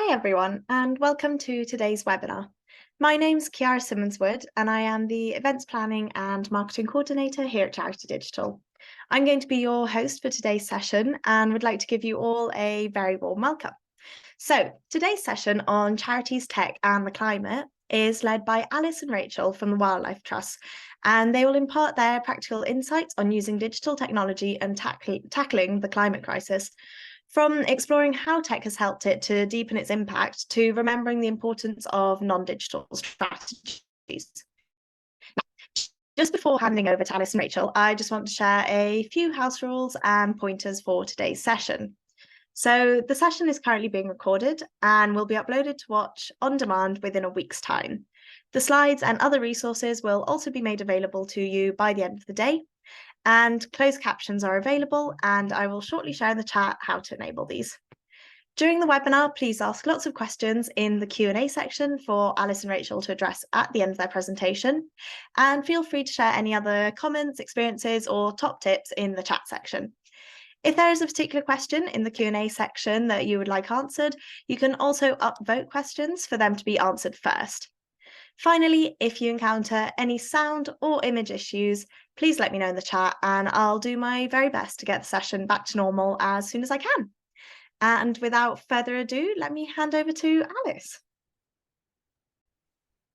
Hi everyone, and welcome to today's webinar. My name's Kiara Simmonswood, and I am the Events Planning and Marketing Coordinator here at Charity Digital. I'm going to be your host for today's session and would like to give you all a very warm welcome. So today's session on charities, tech and the climate is led by Alice and Rachel from the Wildlife Trust, and they will impart their practical insights on using digital technology and tackling the climate crisis. From exploring how tech has helped it to deepen its impact to remembering the importance of non-digital strategies. Just before handing over to Alice and Rachel, I just want to share a few house rules and pointers for today's session. So the session is currently being recorded and will be uploaded to watch on demand within a week's time. The slides and other resources will also be made available to you by the end of the day, and closed captions are available, and I will shortly share in the chat how to enable these. During the webinar, please ask lots of questions in the Q&A section for Alice and Rachel to address at the end of their presentation, and feel free to share any other comments, experiences, or top tips in the chat section. If there is a particular question in the Q&A section that you would like answered, you can also upvote questions for them to be answered first. Finally, if you encounter any sound or image issues, please let me know in the chat and I'll do my very best to get the session back to normal as soon as I can. And without further ado, let me hand over to Alice.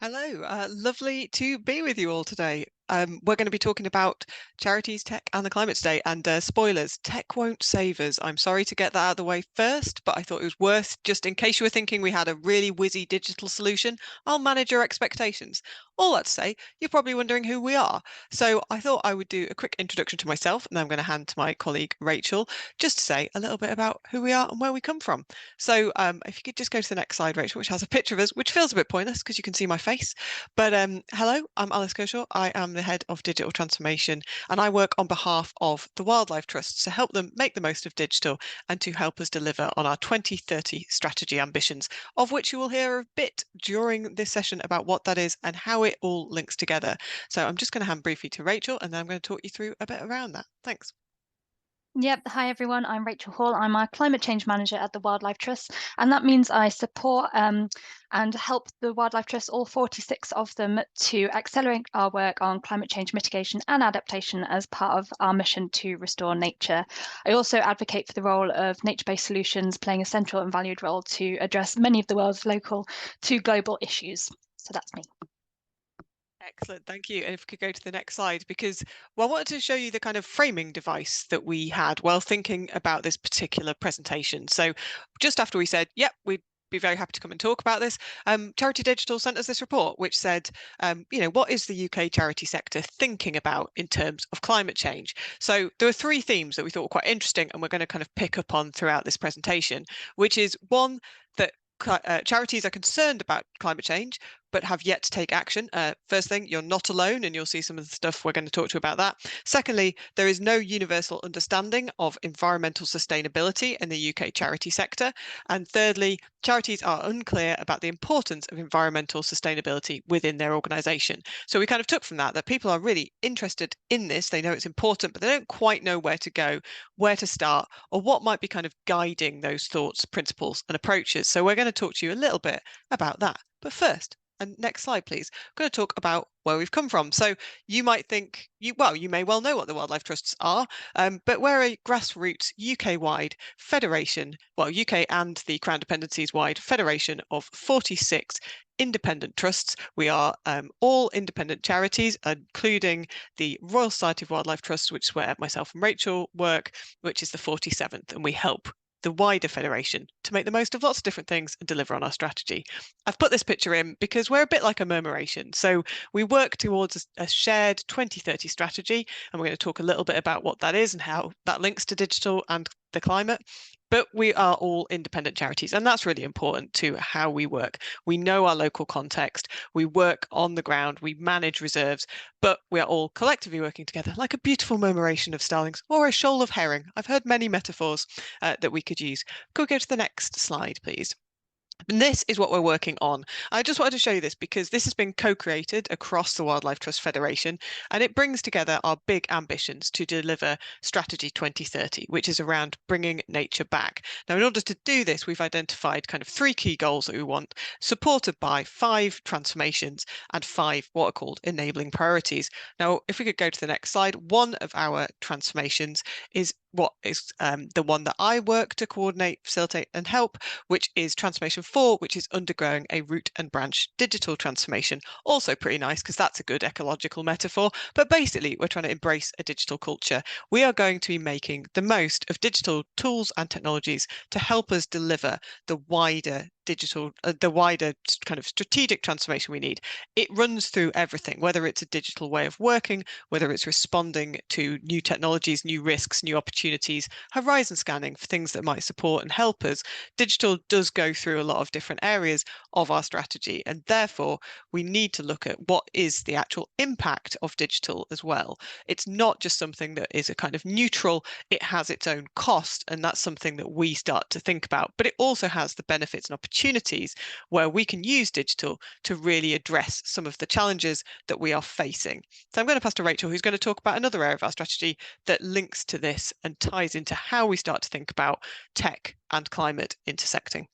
Hello, lovely to be with you all today. We're going to be talking about charities, tech and the climate today, and spoilers, tech won't save us. I'm sorry to get that out of the way first, but I thought it was worth, just in case you were thinking we had a really whizzy digital solution, I'll manage your expectations. All that to say, you're probably wondering who we are. So I thought I would do a quick introduction to myself, and then I'm going to hand to my colleague Rachel, just to say a little bit about who we are and where we come from. So if you could just go to the next slide, Rachel, which has a picture of us, which feels a bit pointless because you can see my face. But hello, I'm Alice Kershaw. I am the head of digital transformation, and I work on behalf of the Wildlife Trust to help them make the most of digital and to help us deliver on our 2030 strategy ambitions, of which you will hear a bit during this session about what that is and how it all links together. So I'm just going to hand briefly to Rachel, and then I'm going to talk you through a bit around that. Thanks. Yep. Hi, everyone. I'm Rachel Hall. I'm our climate change manager at the Wildlife Trust, and that means I support and help the Wildlife Trust, all 46 of them, to accelerate our work on climate change mitigation and adaptation as part of our mission to restore nature. I also advocate for the role of nature-based solutions, playing a central and valued role to address many of the world's local to global issues. So that's me. Excellent, thank you. And if we could go to the next slide, because I wanted to show you the kind of framing device that we had while thinking about this particular presentation. So just after we said, yep, we'd be very happy to come and talk about this, Charity Digital sent us this report, which said, what is the UK charity sector thinking about in terms of climate change? So there are three themes that we thought were quite interesting, and we're going to kind of pick up on throughout this presentation, which is one, that charities are concerned about climate change, but have yet to take action. First thing, you're not alone, and you'll see some of the stuff we're going to talk to you about that. Secondly, there is no universal understanding of environmental sustainability in the UK charity sector. And thirdly, charities are unclear about the importance of environmental sustainability within their organisation. So we kind of took from that people are really interested in this. They know it's important, but they don't quite know where to go, where to start, or what might be kind of guiding those thoughts, principles, and approaches. So we're going to talk to you a little bit about that. But first, and next slide, please. I'm going to talk about where we've come from. So you might think, you may well know what the Wildlife Trusts are, but we're a grassroots UK-wide federation, UK and the Crown Dependencies-wide federation of 46 independent trusts. We are all independent charities, including the Royal Society of Wildlife Trusts, which is where myself and Rachel work, which is the 47th, and we help the wider federation to make the most of lots of different things and deliver on our strategy. I've put this picture in because we're a bit like a murmuration. So we work towards a shared 2030 strategy, and we're going to talk a little bit about what that is and how that links to digital and the climate. But we are all independent charities, and that's really important to how we work. We know our local context, we work on the ground, we manage reserves, but we are all collectively working together like a beautiful murmuration of starlings or a shoal of herring. I've heard many metaphors that we could use. Could we go to the next slide, please? And this is what we're working on. I just wanted to show you this because this has been co-created across the Wildlife Trust Federation, and it brings together our big ambitions to deliver Strategy 2030, which is around bringing nature back. Now, in order to do this, we've identified kind of 3 key goals that we want, supported by 5 transformations and 5 what are called enabling priorities. Now, if we could go to the next slide, one of our transformations is what is the one that I work to coordinate, facilitate and help, which is transformation 4, which is undergoing a root and branch digital transformation. Also pretty nice because that's a good ecological metaphor. But basically, we're trying to embrace a digital culture. We are going to be making the most of digital tools and technologies to help us deliver the wider digital, the wider kind of strategic transformation we need. It runs through everything, whether it's a digital way of working, whether it's responding to new technologies, new risks, new opportunities, horizon scanning for things that might support and help us. Digital does go through a lot of different areas of our strategy, and therefore we need to look at what is the actual impact of digital as well. It's not just something that is a kind of neutral, it has its own cost, and that's something that we start to think about, but it also has the benefits and opportunities where we can use digital to really address some of the challenges that we are facing. So I'm going to pass to Rachel, who's going to talk about another area of our strategy that links to this and ties into how we start to think about tech and climate intersecting.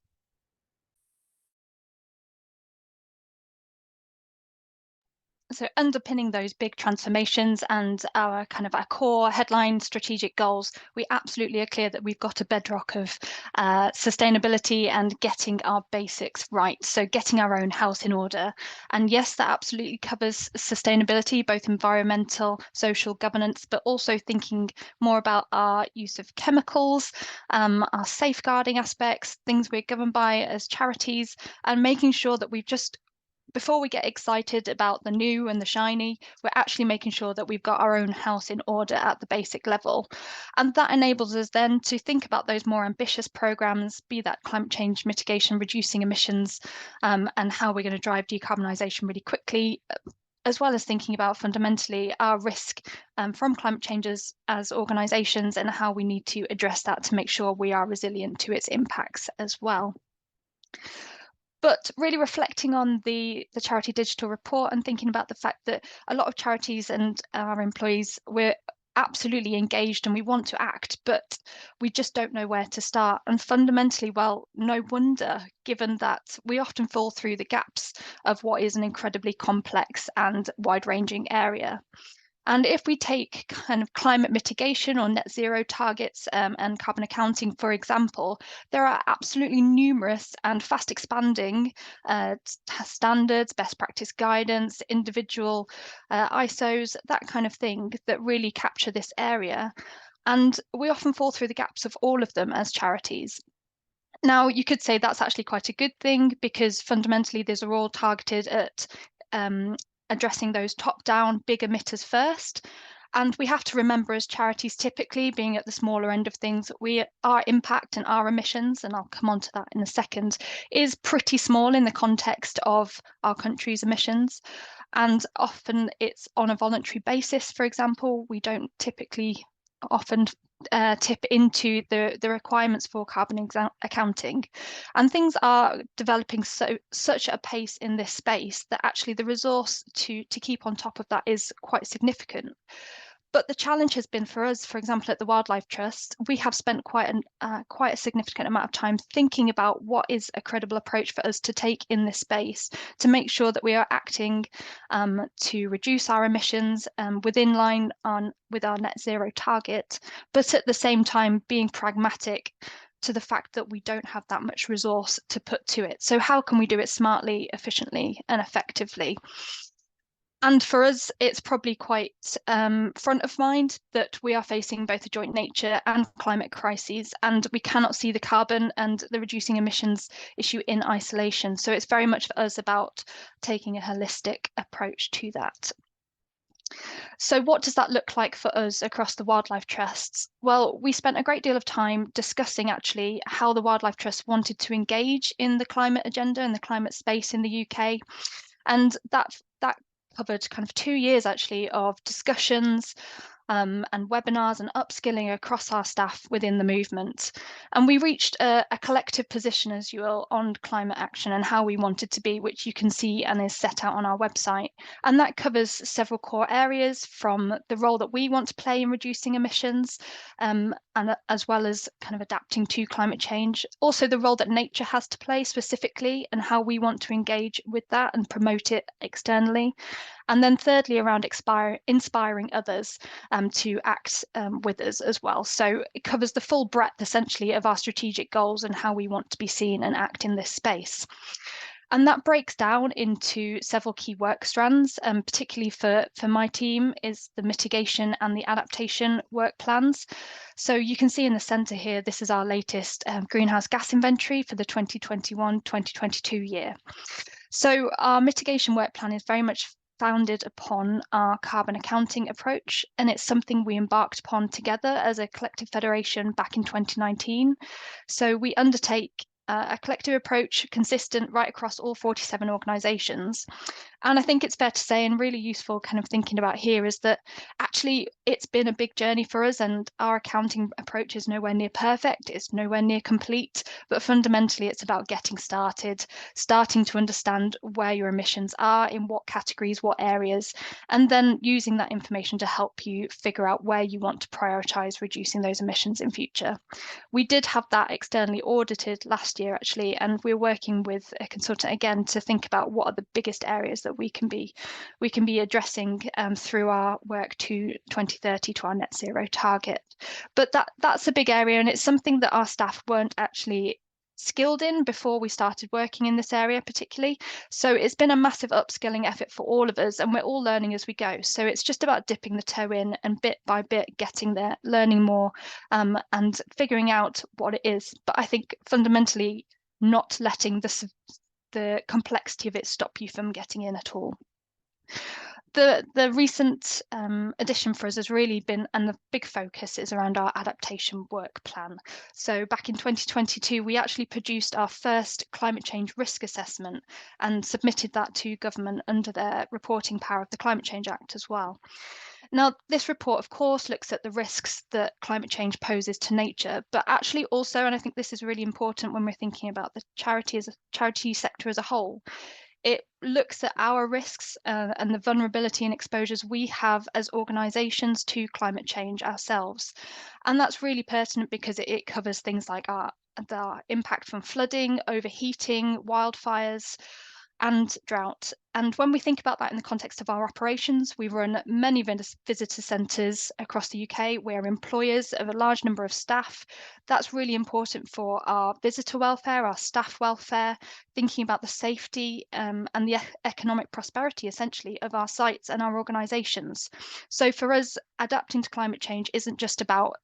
So underpinning those big transformations and our core headline strategic goals, we absolutely are clear that we've got a bedrock of sustainability and getting our basics right. So getting our own house in order. And yes, that absolutely covers sustainability, both environmental, social, governance, but also thinking more about our use of chemicals, our safeguarding aspects, things we're governed by as charities, and making sure that we've just, before we get excited about the new and the shiny, we're actually making sure that we've got our own house in order at the basic level. And that enables us then to think about those more ambitious programs, be that climate change mitigation, reducing emissions, and how we're going to drive decarbonisation really quickly, as well as thinking about fundamentally our risk from climate changes as organisations and how we need to address that to make sure we are resilient to its impacts as well. But really reflecting on the charity digital report and thinking about the fact that a lot of charities and our employees, we're absolutely engaged and we want to act, but we just don't know where to start. And fundamentally, well, no wonder, given that we often fall through the gaps of what is an incredibly complex and wide-ranging area. And if we take kind of climate mitigation or net zero targets and carbon accounting, for example, there are absolutely numerous and fast expanding standards, best practice guidance, individual ISOs, that kind of thing that really capture this area. And we often fall through the gaps of all of them as charities. Now, you could say that's actually quite a good thing because fundamentally these are all targeted at addressing those top-down big emitters first. And we have to remember as charities, typically being at the smaller end of things, our impact and our emissions, and I'll come on to that in a second, is pretty small in the context of our country's emissions. And often it's on a voluntary basis, for example. We don't typically often tip into the requirements for carbon accounting, and things are developing such a pace in this space that actually the resource to keep on top of that is quite significant. But the challenge has been for us, for example, at the Wildlife Trust, we have spent quite a significant amount of time thinking about what is a credible approach for us to take in this space to make sure that we are acting to reduce our emissions within line with our net zero target, but at the same time being pragmatic to the fact that we don't have that much resource to put to it. So how can we do it smartly, efficiently, and effectively? And for us, it's probably quite front of mind that we are facing both a joint nature and climate crises, and we cannot see the carbon and the reducing emissions issue in isolation. So it's very much for us about taking a holistic approach to that. So what does that look like for us across the Wildlife Trusts? Well, we spent a great deal of time discussing actually how the Wildlife Trust wanted to engage in the climate agenda and the climate space in the UK. And that covered kind of 2 years actually of discussions, and webinars and upskilling across our staff within the movement. And we reached a collective position, as you will, on climate action and how we wanted to be, which you can see and is set out on our website. And that covers several core areas, from the role that we want to play in reducing emissions, and as well as kind of adapting to climate change. Also the role that nature has to play specifically and how we want to engage with that and promote it externally. And then thirdly, around inspiring others to act with us as well. So it covers the full breadth, essentially, of our strategic goals and how we want to be seen and act in this space. And that breaks down into several key work strands, particularly for my team, is the mitigation and the adaptation work plans. So you can see in the centre here, this is our latest greenhouse gas inventory for the 2021-2022 year. So our mitigation work plan is very much founded upon our carbon accounting approach, and it's something we embarked upon together as a collective federation back in 2019. So we undertake a collective approach consistent right across all 47 organisations. And I think it's fair to say, and really useful kind of thinking about here, is that actually it's been a big journey for us, and our accounting approach is nowhere near perfect, it's nowhere near complete, but fundamentally it's about getting started, starting to understand where your emissions are, in what categories, what areas, and then using that information to help you figure out where you want to prioritise reducing those emissions in future. We did have that externally audited last year, actually, and we're working with a consultant again to think about what are the biggest areas that we can be addressing through our work to 2030, to our net zero target. But that's a big area, and it's something that our staff weren't actually skilled in before we started working in this area particularly. So it's been a massive upskilling effort for all of us, and we're all learning as we go. So it's just about dipping the toe in and bit by bit getting there, learning more, and figuring out what it is. But I think fundamentally not letting the complexity of it stop you from getting in at all. The recent addition for us has really been, and the big focus is around our adaptation work plan. So back in 2022, we actually produced our first climate change risk assessment and submitted that to government under their reporting power of the Climate Change Act as well. Now, this report, of course, looks at the risks that climate change poses to nature, but actually also, and I think this is really important when we're thinking about the charity sector as a whole, it looks at our risks and the vulnerability and exposures we have as organisations to climate change ourselves. And that's really pertinent because it covers things like our impact from flooding, overheating, wildfires, and drought. And when we think about that in the context of our operations, we run many visitor centres across the UK. We're employers of a large number of staff. That's really important for our visitor welfare, our staff welfare, thinking about the safety and the economic prosperity, essentially, of our sites and our organisations. So for us, adapting to climate change isn't just about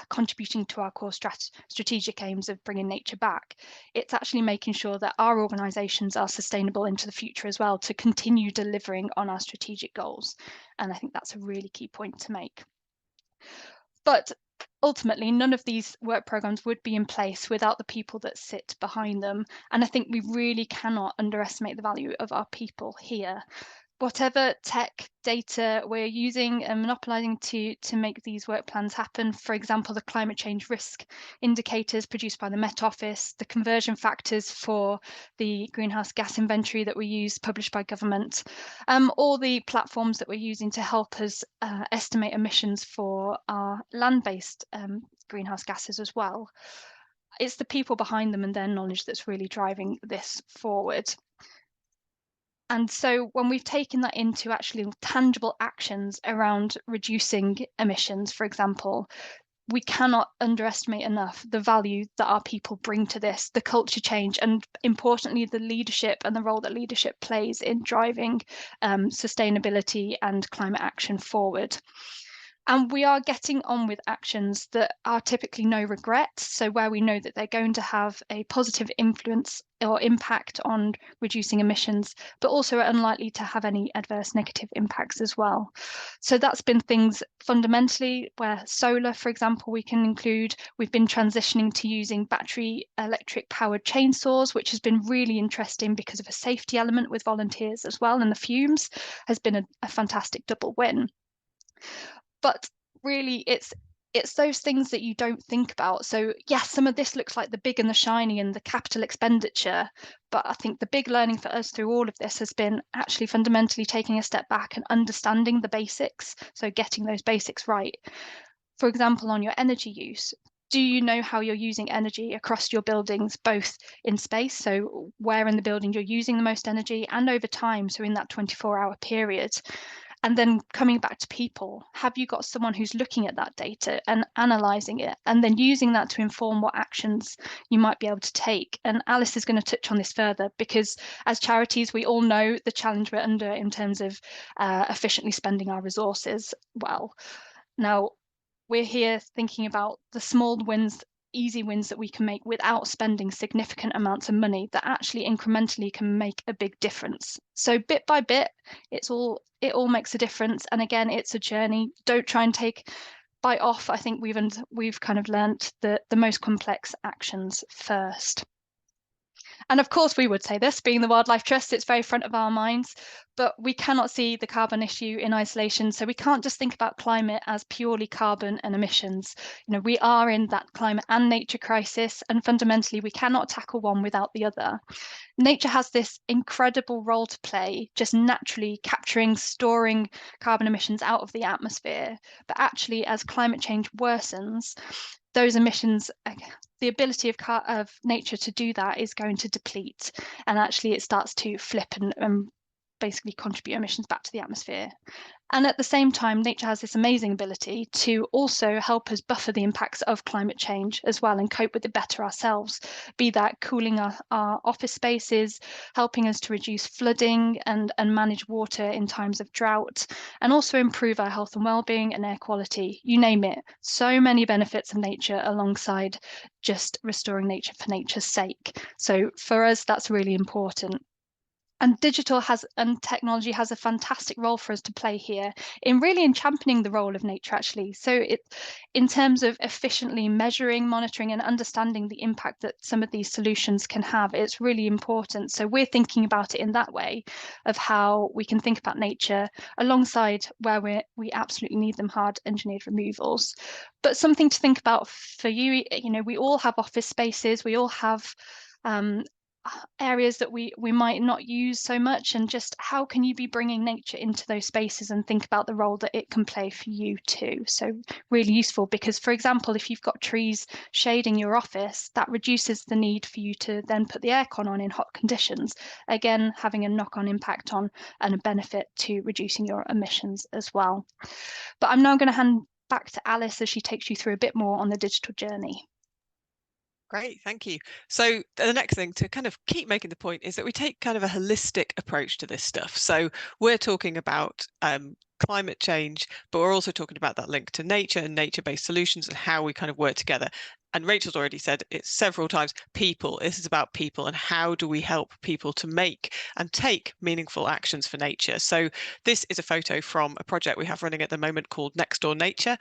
contributing to our core strategic aims of bringing nature back. It's actually making sure that our organisations are sustainable into the future as well, to continue delivering on our strategic goals. And I think that's a really key point to make. But ultimately, none of these work programmes would be in place without the people that sit behind them. And I think we really cannot underestimate the value of our people here. Whatever tech data we're using and monopolising to make these work plans happen, for example, the climate change risk indicators produced by the Met Office, the conversion factors for the greenhouse gas inventory that we use, published by government, all the platforms that we're using to help us estimate emissions for our land-based greenhouse gases as well. It's the people behind them and their knowledge that's really driving this forward. And so when we've taken that into actually tangible actions around reducing emissions, for example, we cannot underestimate enough the value that our people bring to this, the culture change, and importantly, the leadership and the role that leadership plays in driving sustainability and climate action forward. And we are getting on with actions that are typically no regret. So where we know that they're going to have a positive influence or impact on reducing emissions, but also are unlikely to have any adverse negative impacts as well. So that's been things fundamentally where solar, for example, we can include. We've been transitioning to using battery electric powered chainsaws, which has been really interesting because of a safety element with volunteers as well. And the fumes has been a fantastic double win. But really, it's those things that you don't think about. So yes, some of this looks like the big and the shiny and the capital expenditure, but I think the big learning for us through all of this has been actually fundamentally taking a step back and understanding the basics, so getting those basics right. For example, on your energy use, do you know how you're using energy across your buildings, both in space, so where in the building you're using the most energy, and over time, so in that 24-hour period? And then coming back to people, have you got someone who's looking at that data and analysing it, and then using that to inform what actions you might be able to take? And Alice is going to touch on this further, because as charities, we all know the challenge we're under in terms of efficiently spending our resources well. Now, we're here thinking about the small wins, easy wins that we can make without spending significant amounts of money that actually incrementally can make a big difference. So bit by bit, it all makes a difference. And again, it's a journey. Don't try and bite off. I think we've kind of learnt the most complex actions first. And of course, we would say this, being the Wildlife Trust, it's very front of our minds, but we cannot see the carbon issue in isolation. So we can't just think about climate as purely carbon and emissions. You know, we are in that climate and nature crisis, and fundamentally, we cannot tackle one without the other. Nature has this incredible role to play, just naturally capturing, storing carbon emissions out of the atmosphere. But actually, as climate change worsens, those emissions, the ability of nature to do that is going to deplete, and actually it starts to flip and basically contribute emissions back to the atmosphere. And at the same time, nature has this amazing ability to also help us buffer the impacts of climate change as well and cope with it better ourselves, be that cooling our office spaces, helping us to reduce flooding and manage water in times of drought, and also improve our health and well-being and air quality, you name it. So many benefits of nature alongside just restoring nature for nature's sake. So for us, that's really important. And digital and technology has a fantastic role for us to play here in championing the role of nature, actually. So in terms of efficiently measuring, monitoring, and understanding the impact that some of these solutions can have, it's really important. So we're thinking about it in that way of how we can think about nature alongside where we absolutely need them, hard engineered removals. But something to think about for you, you know, we all have office spaces, we all have areas that we might not use so much, and just how can you be bringing nature into those spaces and think about the role that it can play for you too. So really useful, because for example, if you've got trees shading your office, that reduces the need for you to then put the aircon on in hot conditions, again having a knock-on impact on and a benefit to reducing your emissions as well. But I'm now going to hand back to Alice as she takes you through a bit more on the digital journey. Great, thank you. So the next thing to kind of keep making the point is that we take kind of a holistic approach to this stuff. So we're talking about climate change, but we're also talking about that link to nature and nature-based solutions and how we kind of work together. And Rachel's already said it several times, people. This is about people and how do we help people to make and take meaningful actions for nature. So this is a photo from a project we have running at the moment called Next Door Nature,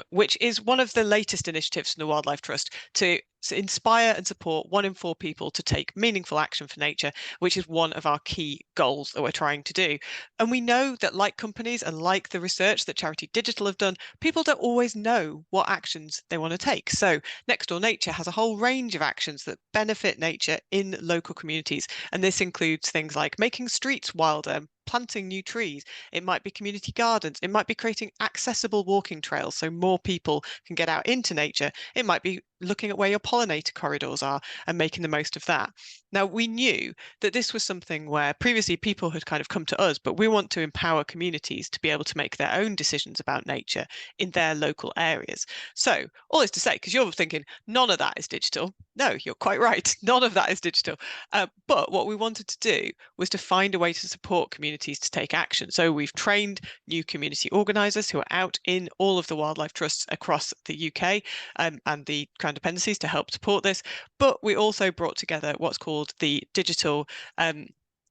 which is one of the latest initiatives from the Wildlife Trust to inspire and support 1 in 4 people to take meaningful action for nature, which is one of our key goals that we're trying to do. And we know that, like companies and like the research that Charity Digital have done, people don't always know what actions they want to take. So Next Door Nature has a whole range of actions that benefit nature in local communities. And this includes things like making streets wilder, planting new trees. It might be community gardens. It might be creating accessible walking trails so more people can get out into nature. It might be looking at where your pollinator corridors are and making the most of that. Now, we knew that this was something where previously people had kind of come to us, but we want to empower communities to be able to make their own decisions about nature in their local areas. So all this to say, because you're thinking none of that is digital. No, you're quite right. None of that is digital. But what we wanted to do was to find a way to support communities to take action. So we've trained new community organisers who are out in all of the wildlife trusts across the UK and the Crown dependencies to help support this. But we also brought together what's called the digital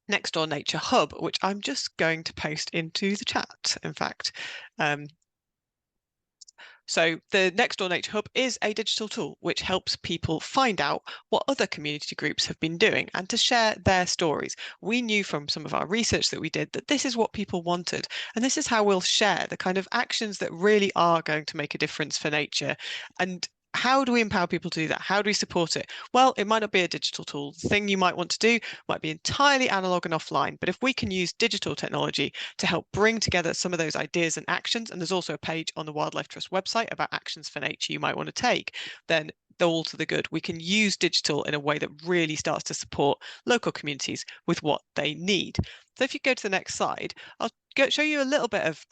Next Door Nature Hub, which I'm just going to post into the chat, in fact. So the Next Door Nature Hub is a digital tool which helps people find out what other community groups have been doing and to share their stories. We knew from some of our research that we did that this is what people wanted, and this is how we'll share the kind of actions that really are going to make a difference for nature. And how do we empower people to do that? How do we support it? Well, it might not be a digital tool. The thing you might want to do might be entirely analog and offline. But if we can use digital technology to help bring together some of those ideas and actions, and there's also a page on the Wildlife Trust website about actions for nature you might want to take, then they're all to the good. We can use digital in a way that really starts to support local communities with what they need. So if you go to the next slide, I'll show you a little bit of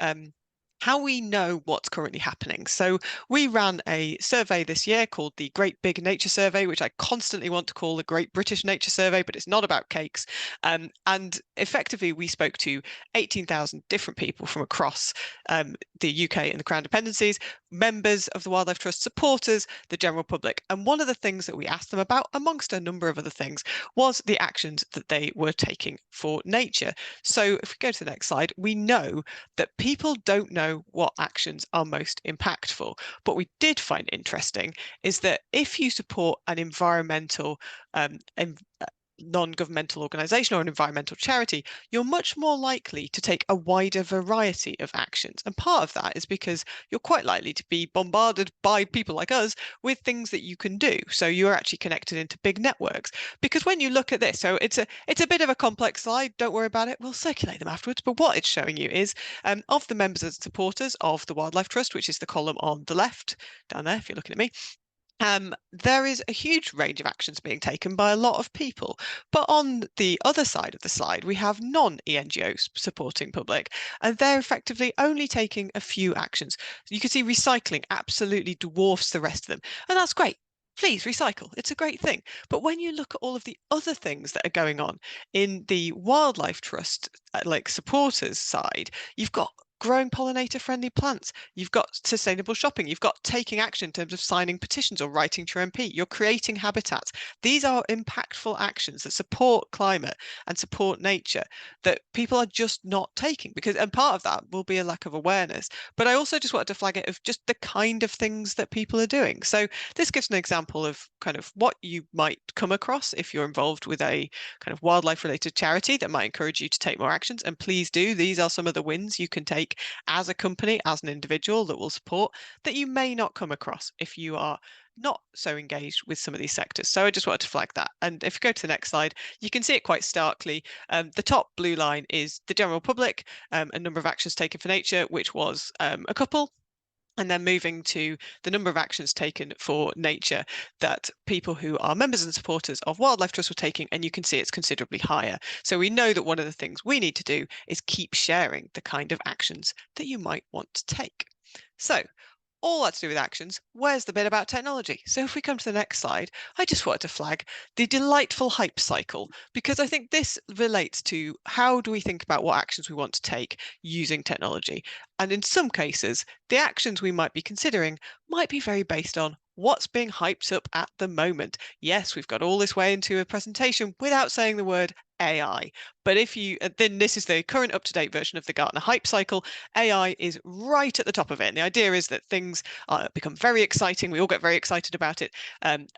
how we know what's currently happening. So we ran a survey this year called the Great Big Nature Survey, which I constantly want to call the Great British Nature Survey, but it's not about cakes. And effectively, we spoke to 18,000 different people from across the UK and the Crown Dependencies, members of the Wildlife Trust, supporters, the general public. And one of the things that we asked them about, amongst a number of other things, was the actions that they were taking for nature. So if we go to the next slide, we know that people don't know what actions are most impactful. What we did find interesting is that if you support an environmental non-governmental organisation or an environmental charity, you're much more likely to take a wider variety of actions. And part of that is because you're quite likely to be bombarded by people like us with things that you can do. So you're actually connected into big networks. Because when you look at this, so it's a bit of a complex slide, don't worry about it, we'll circulate them afterwards. But what it's showing you is of the members and supporters of the Wildlife Trust, which is the column on the left, down there if you're looking at me, there is a huge range of actions being taken by a lot of people. But on the other side of the slide, we have non-ENGOs supporting public, and they're effectively only taking a few actions. You can see recycling absolutely dwarfs the rest of them, and that's great. Please recycle. It's a great thing. But when you look at all of the other things that are going on in the Wildlife Trust, like supporters side, you've got growing pollinator-friendly plants. You've got sustainable shopping. You've got taking action in terms of signing petitions or writing to your MP. You're creating habitats. These are impactful actions that support climate and support nature that people are just not taking and part of that will be a lack of awareness. But I also just wanted to flag it of just the kind of things that people are doing. So this gives an example of kind of what you might come across if you're involved with a kind of wildlife-related charity that might encourage you to take more actions. And please do. These are some of the wins you can take as a company, as an individual that will support that you may not come across if you are not so engaged with some of these sectors. So I just wanted to flag that. And if you go to the next slide, you can see it quite starkly. The top blue line is the general public, a number of actions taken for nature, which was a couple. And then moving to the number of actions taken for nature that people who are members and supporters of Wildlife Trust were taking, and you can see it's considerably higher. So we know that one of the things we need to do is keep sharing the kind of actions that you might want to take. So all that to do with actions, where's the bit about technology? So if we come to the next slide, I just wanted to flag the delightful hype cycle, because I think this relates to how do we think about what actions we want to take using technology. And in some cases, the actions we might be considering might be very based on what's being hyped up at the moment. Yes, we've got all this way into a presentation without saying the word AI. But then this is the current up-to-date version of the Gartner hype cycle. AI is right at the top of it. And the idea is that things become very exciting. We all get very excited about it. And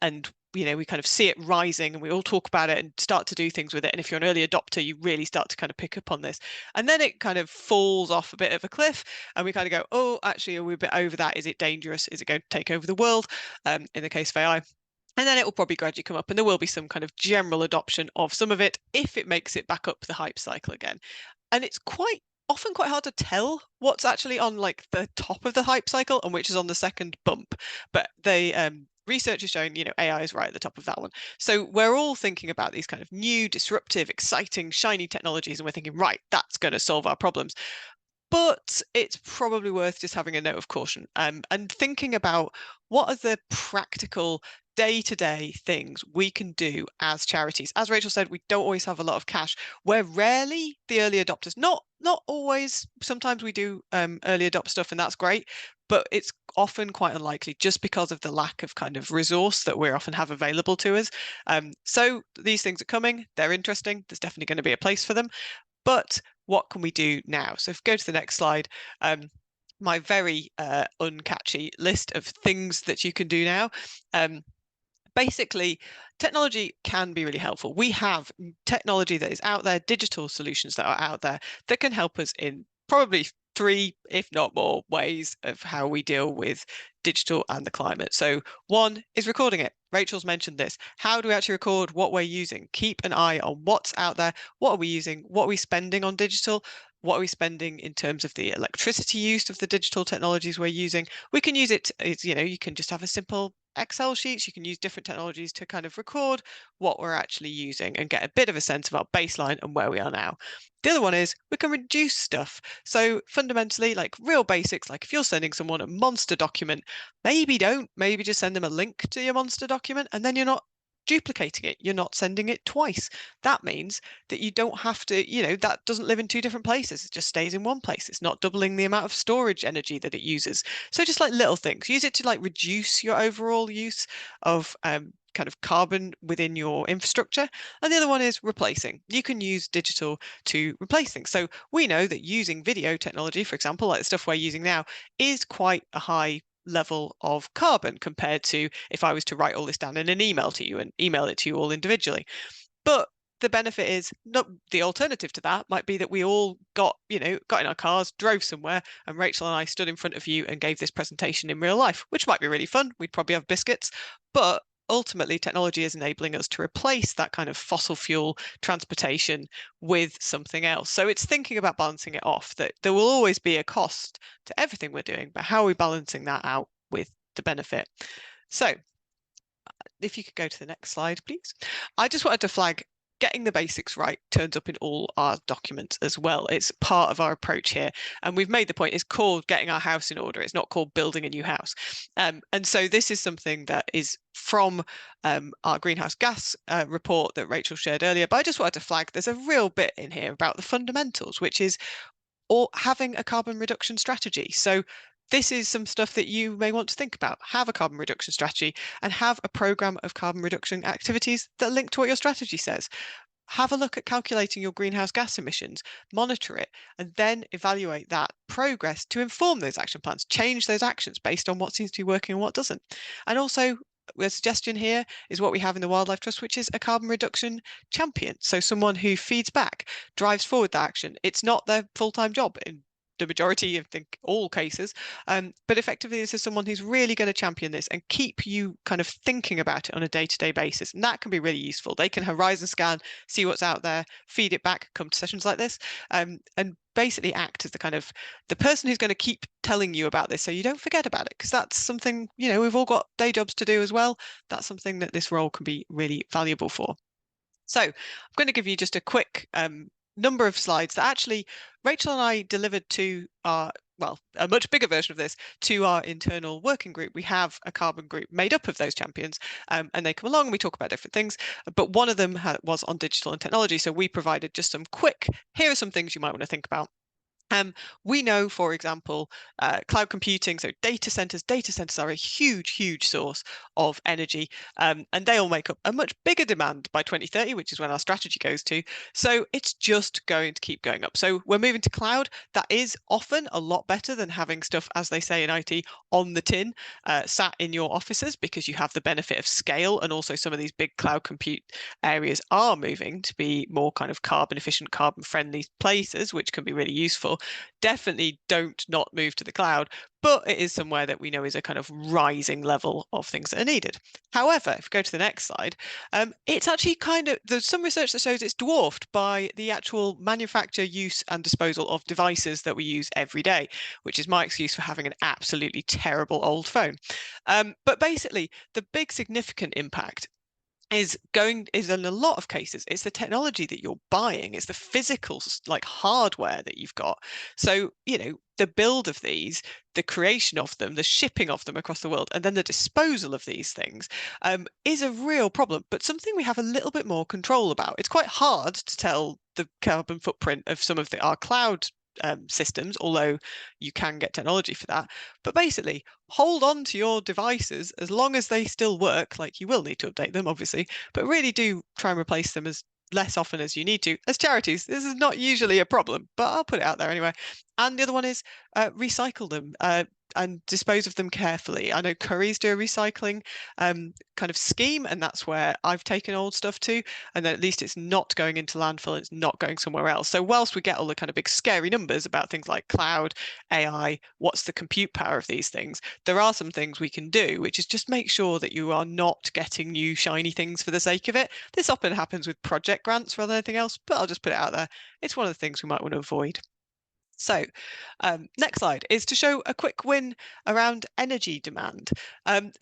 we kind of see it rising and we all talk about it and start to do things with it. And if you're an early adopter, you really start to kind of pick up on this. And then it kind of falls off a bit of a cliff and we kind of go, oh, actually, are we a bit over that? Is it dangerous? Is it going to take over the world? In the case of AI. And then it will probably gradually come up and there will be some kind of general adoption of some of it if it makes it back up the hype cycle again. And it's often quite hard to tell what's actually on like the top of the hype cycle and which is on the second bump. But research is showing, AI is right at the top of that one. So we're all thinking about these kind of new, disruptive, exciting, shiny technologies, and we're thinking, right, that's going to solve our problems. But it's probably worth just having a note of caution and thinking about what are the practical day-to-day things we can do as charities. As Rachel said, we don't always have a lot of cash. We're rarely the early adopters. Not always. Sometimes we do early adopt stuff and that's great, but it's often quite unlikely just because of the lack of kind of resource that we often have available to us. So these things are coming. They're interesting. There's definitely going to be a place for them. But what can we do now? So if we go to the next slide, my very uncatchy list of things that you can do now. Basically, technology can be really helpful. We have technology that is out there, digital solutions that are out there that can help us in probably 3, if not more, ways of how we deal with digital and the climate. So one is recording it. Rachel's mentioned this. How do we actually record what we're using? Keep an eye on what's out there. What are we using? What are we spending on digital? What are we spending in terms of the electricity use of the digital technologies we're using? We can use it, you can just have a simple Excel sheets. You can use different technologies to kind of record what we're actually using and get a bit of a sense of our baseline and where we are now. The other one is we can reduce stuff. So fundamentally, like real basics, like if you're sending someone a monster document, maybe just send them a link to your monster document, and then you're not duplicating it. You're not sending it twice. That means that you don't have to, that doesn't live in 2 different places. It just stays in one place. It's not doubling the amount of storage energy that it uses. So just like little things, use it to like reduce your overall use of kind of carbon within your infrastructure. And the other one is replacing. You can use digital to replace things. So we know that using video technology, for example, like the stuff we're using now, is quite a high level of carbon compared to if I was to write all this down in an email to you and email it to you all individually. But the benefit is, not the alternative to that might be that we all got in our cars, drove somewhere, and Rachel and I stood in front of you and gave this presentation in real life, which might be really fun. We'd probably have biscuits, but ultimately technology is enabling us to replace that kind of fossil fuel transportation with something else. So it's thinking about balancing it off, that there will always be a cost to everything we're doing, but how are we balancing that out with the benefit? So if you could go to the next slide, please. I just wanted to flag getting the basics right turns up in all our documents as well. It's part of our approach here. And we've made the point, it's called getting our house in order. It's not called building a new house. And so this is something that is from our greenhouse gas report that Rachel shared earlier. But I just wanted to flag there's a real bit in here about the fundamentals, which is having a carbon reduction strategy. So this is some stuff that you may want to think about. Have a carbon reduction strategy and have a program of carbon reduction activities that link to what your strategy says. Have a look at calculating your greenhouse gas emissions, monitor it, and then evaluate that progress to inform those action plans, change those actions based on what seems to be working and what doesn't. And also, a suggestion here is what we have in the Wildlife Trust, which is a carbon reduction champion. So someone who feeds back, drives forward that action. It's not their full-time job in the majority of all cases, but effectively this is someone who's really going to champion this and keep you kind of thinking about it on a day-to-day basis, and that can be really useful. They can horizon scan, see what's out there, feed it back, come to sessions like this, and basically act as the person who's going to keep telling you about this so you don't forget about it, because that's something, we've all got day jobs to do as well. That's something that this role can be really valuable for. So I'm going to give you just a quick number of slides that actually Rachel and I delivered to our, a much bigger version of this, to our internal working group. We have a carbon group made up of those champions, and they come along and we talk about different things, but one of them was on digital and technology. So we provided just some quick, here are some things you might want to think about. We know, for example, cloud computing, so data centers are a huge source of energy, and they'll make up a much bigger demand by 2030, which is when our strategy goes to. So it's just going to keep going up. So we're moving to cloud. That is often a lot better than having stuff, as they say in IT, on the tin, sat in your offices, because you have the benefit of scale. And also some of these big cloud compute areas are moving to be more kind of carbon efficient, carbon friendly places, which can be really useful. Definitely don't not move to the cloud, but it is somewhere that we know is a kind of rising level of things that are needed. However, if we go to the next slide, it's actually there's some research that shows it's dwarfed by the actual manufacture, use and disposal of devices that we use every day, which is my excuse for having an absolutely terrible old phone. But basically, the big significant impact is in a lot of cases, it's the technology that you're buying, it's the physical like hardware that you've got. So, the build of these, the creation of them, the shipping of them across the world, and then the disposal of these things is a real problem, but something we have a little bit more control about. It's quite hard to tell the carbon footprint of some of our cloud systems, although you can get technology for that. But basically, hold on to your devices as long as they still work. Like, you will need to update them, obviously, but really do try and replace them as less often as you need to. As charities, this is not usually a problem, but I'll put it out there anyway. And the other one is recycle them and dispose of them carefully. I know Currys do a recycling kind of scheme, and that's where I've taken old stuff to, and then at least it's not going into landfill, it's not going somewhere else. So whilst we get all the kind of big scary numbers about things like cloud, AI, what's the compute power of these things, there are some things we can do, which is just make sure that you are not getting new shiny things for the sake of it. This often happens with project grants rather than anything else, but I'll just put it out there. It's one of the things we might want to avoid. So next slide is to show a quick win around energy demand.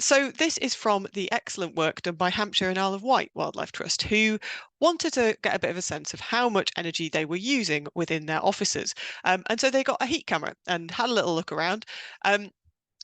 So this is from the excellent work done by Hampshire and Isle of Wight Wildlife Trust, who wanted to get a bit of a sense of how much energy they were using within their offices. And so they got a heat camera and had a little look around.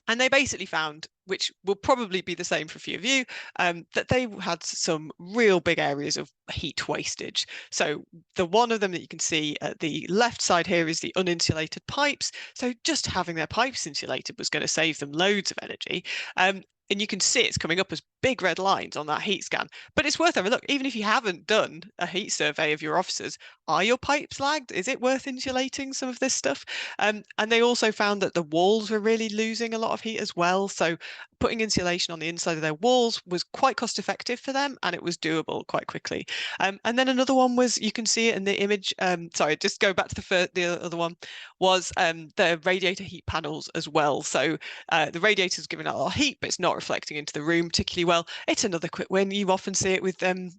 And they basically found, which will probably be the same for a few of you, that they had some real big areas of heat wastage. So the one of them that you can see at the left side here is the uninsulated pipes. So just having their pipes insulated was going to save them loads of energy. And you can see it's coming up as big red lines on that heat scan. But it's worth having a look. Even if you haven't done a heat survey of your offices, are your pipes lagged? Is it worth insulating some of this stuff? And they also found that the walls were really losing a lot of heat as well. So putting insulation on the inside of their walls was quite cost effective for them, and it was doable quite quickly. And then another one was, you can see it in the image, sorry, just go back to the other one, was the radiator heat panels as well. So the radiator's giving out a lot of heat, but it's not reflecting into the room particularly well. It's another quick win. You often see it with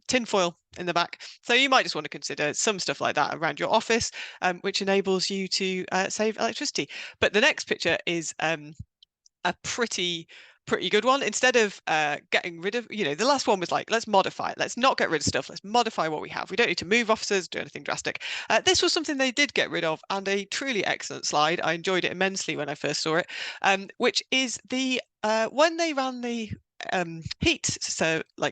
tinfoil in the back. So you might just want to consider some stuff like that around your office, which enables you to save electricity. But the next picture is a pretty good one. Instead of getting rid of, the last one was like, let's modify it. Let's not get rid of stuff. Let's modify what we have. We don't need to move offices, do anything drastic. This was something they did get rid of, and a truly excellent slide. I enjoyed it immensely when I first saw it, which is the when they ran the heat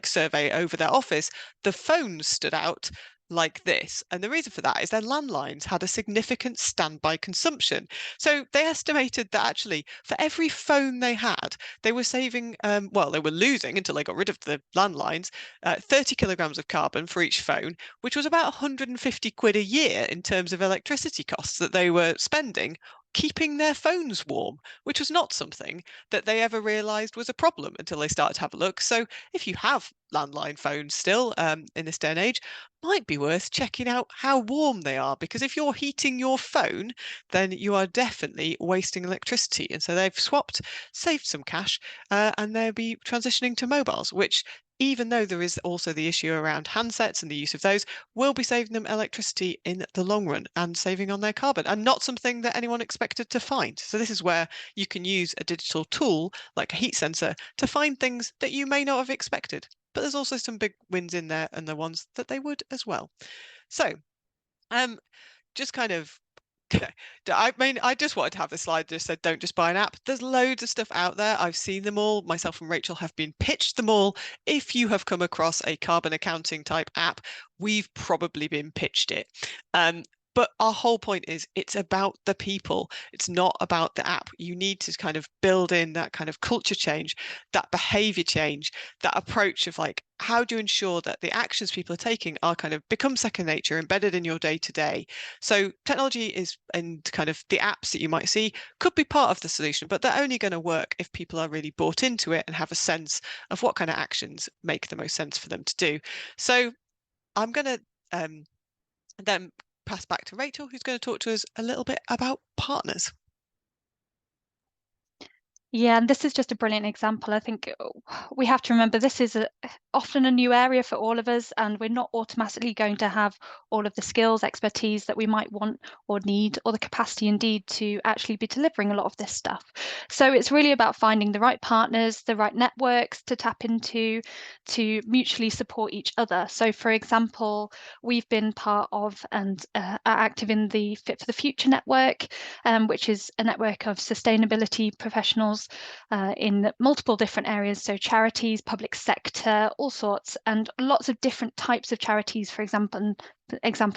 survey over their office, the phones stood out like this. And the reason for that is their landlines had a significant standby consumption. So they estimated that actually for every phone they had, they were saving, well, they were losing until they got rid of the landlines, 30 kilograms of carbon for each phone, which was about 150 quid a year in terms of electricity costs that they were spending keeping their phones warm, which was not something that they ever realised was a problem until they started to have a look. So if you have landline phones still in this day and age, might be worth checking out how warm they are, because if you're heating your phone, then you are definitely wasting electricity. And so they've saved some cash, and they'll be transitioning to mobiles, which, even though there is also the issue around handsets and the use of those, will be saving them electricity in the long run and saving on their carbon, and not something that anyone expected to find. So this is where you can use a digital tool like a heat sensor to find things that you may not have expected. But there's also some big wins in there, and the ones that they would as well. So just kind of I mean, I just wanted to have this slide that just said, don't just buy an app. There's loads of stuff out there. I've seen them all. Myself and Rachel have been pitched them all. If you have come across a carbon accounting type app, we've probably been pitched it. But our whole point is it's about the people. It's not about the app. You need to kind of build in that kind of culture change, that behavior change, that approach of like, how do you ensure that the actions people are taking are kind of become second nature, embedded in your day to day? So technology is, and kind of the apps that you might see could be part of the solution, but they're only going to work if people are really bought into it and have a sense of what kind of actions make the most sense for them to do. So I'm going to then pass back to Rachel, who's going to talk to us a little bit about partners. Yeah, and this is just a brilliant example. I think we have to remember this is often a new area for all of us, and we're not automatically going to have all of the skills, expertise that we might want or need, or the capacity indeed to actually be delivering a lot of this stuff. So it's really about finding the right partners, the right networks to tap into, to mutually support each other. So for example, we've been part of and are active in the Fit for the Future network, which is a network of sustainability professionals examples in multiple different areas. So charities, public sector, all sorts, and lots of different types of charities, for example,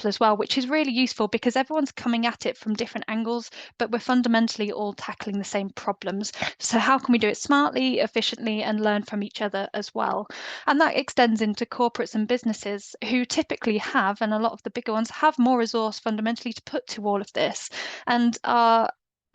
as well, which is really useful because everyone's coming at it from different angles, but we're fundamentally all tackling the same problems. So how can we do it smartly, efficiently, and learn from each other as well? And that extends into corporates and businesses who typically have, and a lot of the bigger ones have, more resource fundamentally to put to all of this, and are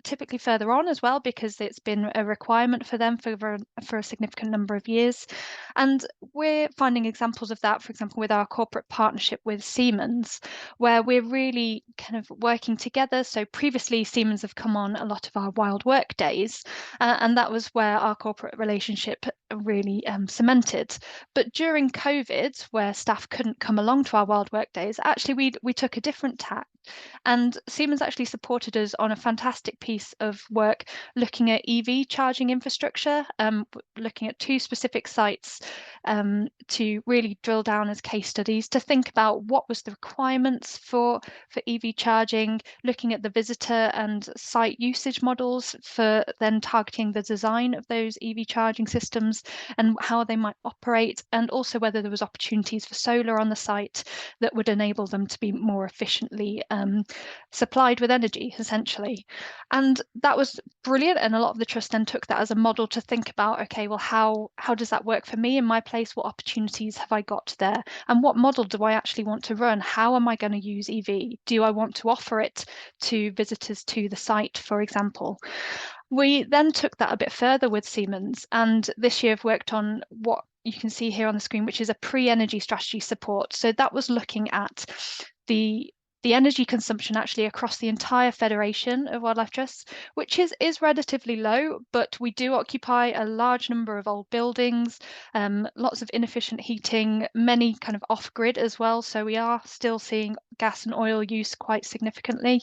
typically further on as well because it's been a requirement for them for a significant number of years. And we're finding examples of that, for example, with our corporate partnership with Siemens, where we're really kind of working together. So previously Siemens have come on a lot of our wild work days, and that was where our corporate relationship really cemented. But during COVID, where staff couldn't come along to our wild work days, actually we took a different tack. And Siemens actually supported us on a fantastic piece of work looking at EV charging infrastructure, looking at 2 specific sites to really drill down as case studies to think about what was the requirements for EV charging, looking at the visitor and site usage models for then targeting the design of those EV charging systems and how they might operate, and also whether there was opportunities for solar on the site that would enable them to be more efficiently supplied with energy, essentially. And that was brilliant. And a lot of the trust then took that as a model to think about, okay, well, how does that work for me in my place? What opportunities have I got there? And what model do I actually want to run? How am I going to use EV? Do I want to offer it to visitors to the site, for example? We then took that a bit further with Siemens, and this year I've worked on what you can see here on the screen, which is a pre-energy strategy support. So that was looking at the energy consumption actually across the entire federation of wildlife trusts, which is relatively low, but we do occupy a large number of old buildings, lots of inefficient heating, many kind of off-grid as well. So we are still seeing gas and oil use quite significantly.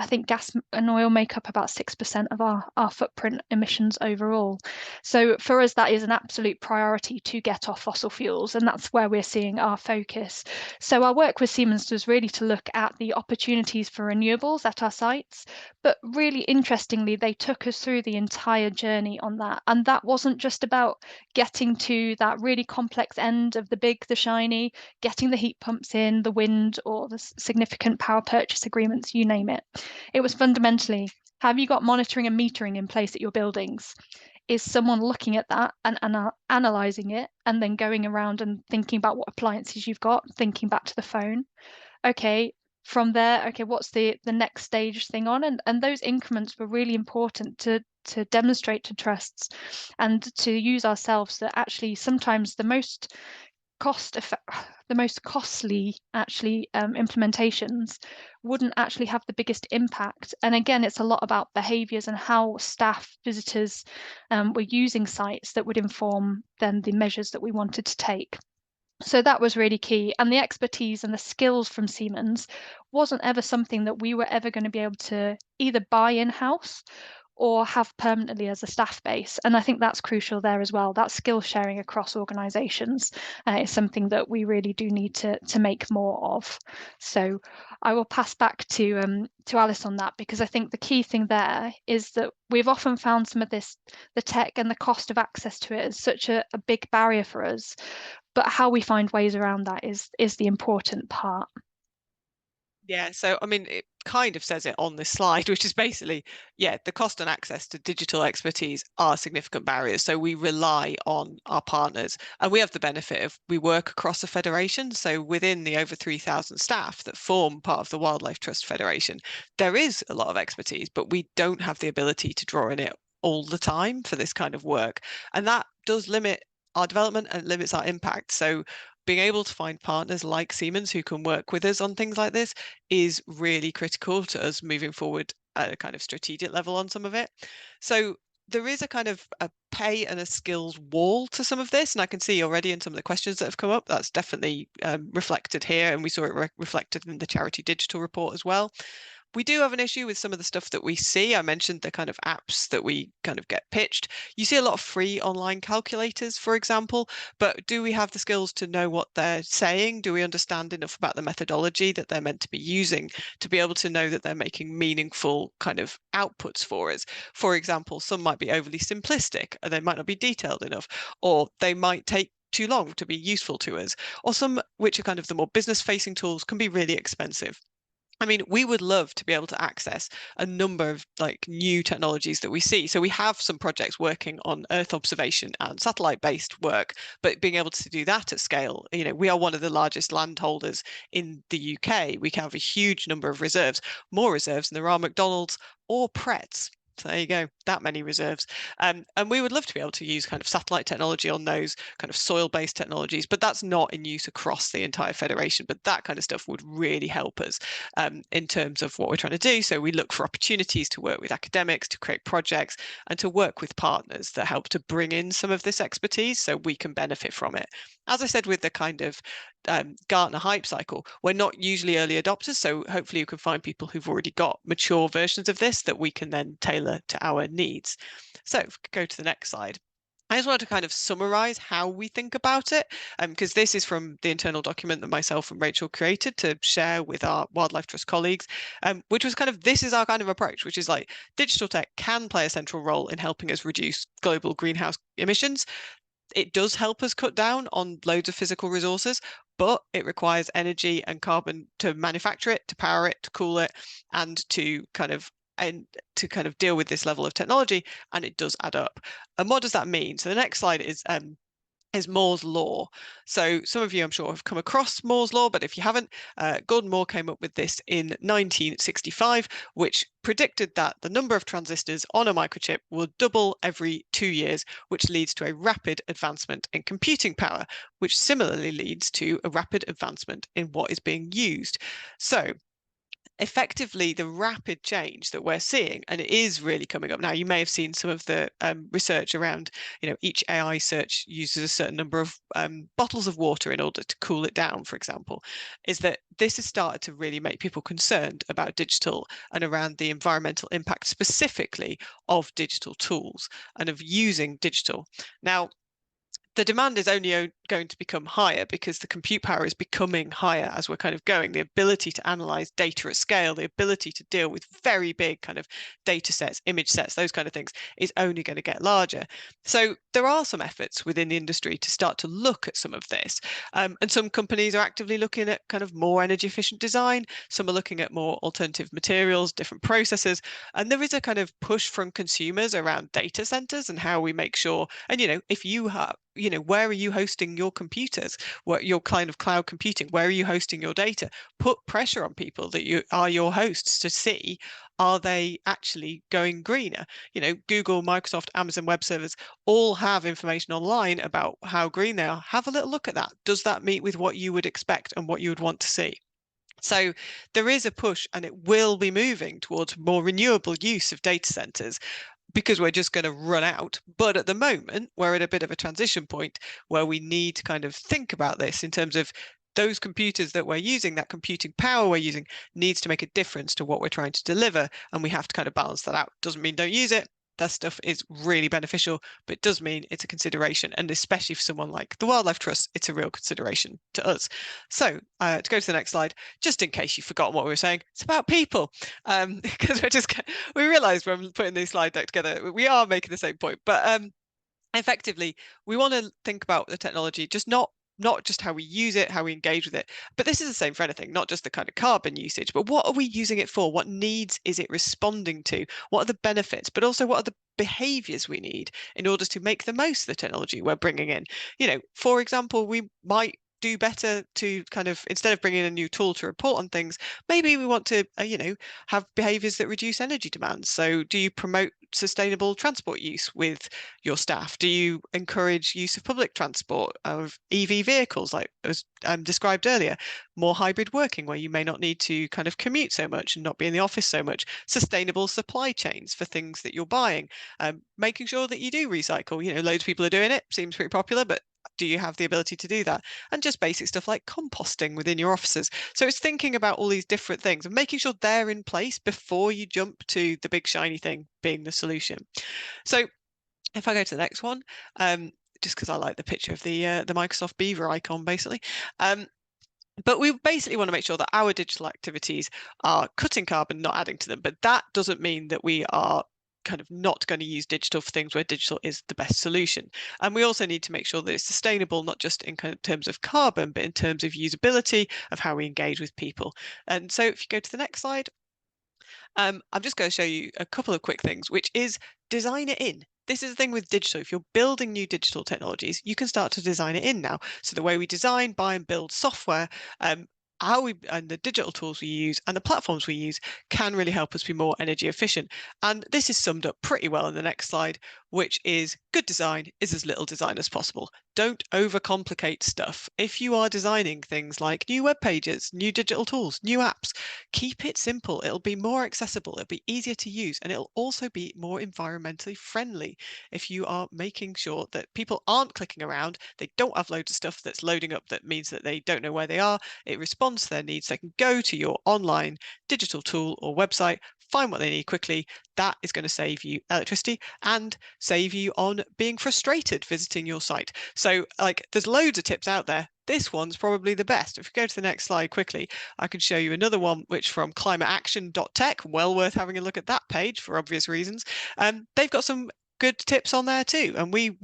I think gas and oil make up about 6% of our footprint emissions overall. So for us, that is an absolute priority to get off fossil fuels, and that's where we're seeing our focus. So our work with Siemens was really to look at the opportunities for renewables at our sites, but really interestingly, they took us through the entire journey on that. And that wasn't just about getting to that really complex end of the big, the shiny, getting the heat pumps in, the wind, or the significant power purchase agreements, you name it. It was fundamentally, have you got monitoring and metering in place at your buildings? Is someone looking at that and analysing it and then going around and thinking about what appliances you've got, thinking back to the phone? Okay, from there, okay, what's the next stage thing on? And those increments were really important to demonstrate to trusts and to use ourselves that actually sometimes the most costly actually implementations wouldn't actually have the biggest impact. And again, it's a lot about behaviours and how staff, visitors were using sites that would inform then the measures that we wanted to take. So that was really key. And the expertise and the skills from Siemens wasn't ever something that we were ever going to be able to either buy in-house or have permanently as a staff base. And I think that's crucial there as well. That skill sharing across organisations is something that we really do need to make more of. So I will pass back to Alice on that, because I think the key thing there is that we've often found some of this, the tech and the cost of access to it is such a big barrier for us. But how we find ways around that is the important part. Yeah, so I mean, it kind of says it on this slide, which is basically, yeah, the cost and access to digital expertise are significant barriers. So we rely on our partners, and we have the benefit of we work across a federation. So within the over 3,000 staff that form part of the Wildlife Trust Federation, there is a lot of expertise, but we don't have the ability to draw in it all the time for this kind of work. And that does limit our development and limits our impact. So being able to find partners like Siemens who can work with us on things like this is really critical to us moving forward at a kind of strategic level on some of it. So there is a kind of a pay and a skills wall to some of this, and I can see already in some of the questions that have come up, that's definitely reflected here, and we saw it reflected in the charity digital report as well. We do have an issue with some of the stuff that we see. I mentioned the kind of apps that we kind of get pitched. You see a lot of free online calculators, for example, but do we have the skills to know what they're saying? Do we understand enough about the methodology that they're meant to be using to be able to know that they're making meaningful kind of outputs for us? For example, some might be overly simplistic, and they might not be detailed enough, or they might take too long to be useful to us, or some which are kind of the more business facing tools can be really expensive. I mean, we would love to be able to access a number of like new technologies that we see. So we have some projects working on Earth observation and satellite-based work, but being able to do that at scale, we are one of the largest landholders in the UK. We can have a huge number of reserves, more reserves than there are McDonald's or Pretz. So there you go, that many reserves. And we would love to be able to use kind of satellite technology on those kind of soil-based technologies, but that's not in use across the entire federation. But that kind of stuff would really help us in terms of what we're trying to do. So we look for opportunities to work with academics, to create projects, and to work with partners that help to bring in some of this expertise so we can benefit from it. As I said, with the kind of Gartner hype cycle, we're not usually early adopters, so hopefully you can find people who've already got mature versions of this that we can then tailor to our needs. So if we could go to the next slide. I just wanted to kind of summarize how we think about it, because this is from the internal document that myself and Rachel created to share with our Wildlife Trust colleagues, which was kind of, this is our kind of approach, which is like digital tech can play a central role in helping us reduce global greenhouse emissions. It does help us cut down on loads of physical resources, but it requires energy and carbon to manufacture it, to power it, to cool it, and to kind of deal with this level of technology, and it does add up. And what does that mean? So the next slide is Moore's law. So some of you, I'm sure, have come across Moore's law, but if you haven't, Gordon Moore came up with this in 1965, which predicted that the number of transistors on a microchip will double every 2 years, which leads to a rapid advancement in computing power, which similarly leads to a rapid advancement in what is being used. So effectively, the rapid change that we're seeing, and it is really coming up now. You may have seen some of the research around, each AI search uses a certain number of bottles of water in order to cool it down, for example, is that this has started to really make people concerned about digital and around the environmental impact specifically of digital tools and of using digital. Now, the demand is only going to become higher because the compute power is becoming higher as we're kind of going. The ability to analyze data at scale, the ability to deal with very big kind of data sets, image sets, those kind of things is only going to get larger. So there are some efforts within the industry to start to look at some of this. And some companies are actively looking at kind of more energy efficient design. Some are looking at more alternative materials, different processes. And there is a kind of push from consumers around data centers and how we make sure, and if you have, where are you hosting your computers? What your kind of cloud computing? Where are you hosting your data? Put pressure on people that you are your hosts to see, are they actually going greener? Google, Microsoft, Amazon Web Services all have information online about how green they are. Have a little look at that. Does that meet with what you would expect and what you would want to see? So there is a push, and it will be moving towards more renewable use of data centers, because we're just going to run out. But at the moment, we're at a bit of a transition point where we need to kind of think about this in terms of those computers that we're using, that computing power we're using needs to make a difference to what we're trying to deliver. And we have to kind of balance that out. Doesn't mean don't use it. That stuff is really beneficial, but it does mean it's a consideration. And especially for someone like the Wildlife Trust, it's a real consideration to us. So to go to the next slide, just in case you've forgotten what we were saying, it's about people. Because we realized when putting this slide deck together, we are making the same point. But effectively, we want to think about the technology, just not just how we use it, how we engage with it, but this is the same for anything, not just the kind of carbon usage, but what are we using it for? What needs is it responding to? What are the benefits, but also what are the behaviors we need in order to make the most of the technology we're bringing in? For example, we might do better to kind of, instead of bringing a new tool to report on things, maybe we want to, have behaviors that reduce energy demands. So do you promote sustainable transport use with your staff? Do you encourage use of public transport, of EV vehicles, like as described earlier? More hybrid working, where you may not need to kind of commute so much and not be in the office so much. Sustainable supply chains for things that you're buying. Making sure that you do recycle. Loads of people are doing it, seems pretty popular, but do you have the ability to do that? And just basic stuff like composting within your offices. So it's thinking about all these different things and making sure they're in place before you jump to the big shiny thing being the solution. So if I go to the next one, just because I like the picture of the Microsoft Beaver icon, basically. But we basically want to make sure that our digital activities are cutting carbon, not adding to them. But that doesn't mean that we are kind of not going to use digital for things where digital is the best solution. And we also need to make sure that it's sustainable, not just in terms of carbon, but in terms of usability, of how we engage with people. And so if you go to the next slide, I'm just going to show you a couple of quick things, which is design it in. This is the thing with digital. If you're building new digital technologies, you can start to design it in now. So the way we design, buy and build software, and the digital tools we use and the platforms we use can really help us be more energy efficient. And this is summed up pretty well in the next slide, which is good design is as little design as possible. Don't overcomplicate stuff. If you are designing things like new web pages, new digital tools, new apps, keep it simple. It'll be more accessible, it'll be easier to use, and it'll also be more environmentally friendly. If you are making sure that people aren't clicking around, they don't have loads of stuff that's loading up that means that they don't know where they are, it responds to their needs. They can go to your online digital tool or website, find what they need quickly. That is going to save you electricity and save you on being frustrated visiting your site. So like there's loads of tips out there. This one's probably the best. If you go to the next slide quickly, I can show you another one, which from climateaction.tech, well worth having a look at that page for obvious reasons. They've got some good tips on there too, and we